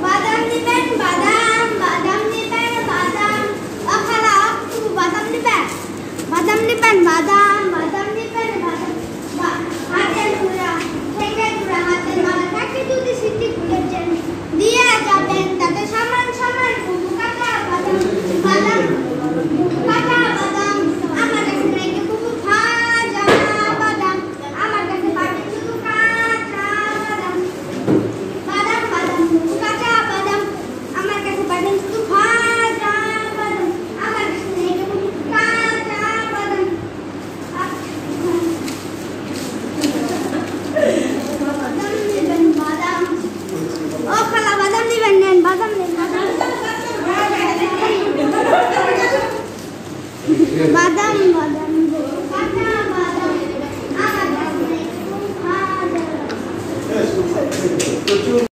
বাদাম নিবেন, বাদাম, বাদাম নিবেন, বাদাম। ওখানে একটু বাদাম নিবেন, বাদাম নিবেন, বাদাম, বাদাম নিবেন, বাদাম। হাতের গুঁড়া, ঠেঙ্গের গুঁড়া, হাতের মাথাটাকে যদি সিটি গুলেছেন দিয়ে যাবেন, তাতে সমান সমান কাঁচা বাদাম, বাদাম, কাঁচা বাদাম। আমার কাছে নেই খুব ভাজা বাদাম, আমার কাছে পাবেন শুধু কাঁচা বাদাম। বাদাম, বাদাম, কাঁচা বাদাম, আমার কাছে পাবেন শুধু ভাজা বাদাম, আমার কাছে নেই খুব কাঁচা বাদাম। বাদাম নেবেন, বাদাম। ও খালা বাদাম নেবেন, নেন বাদাম নেন, বাদাম। বাদাম, বাদাম, কাঁচা বাদাম, আমার কাছে নেই খুব ভাজা বাদাম।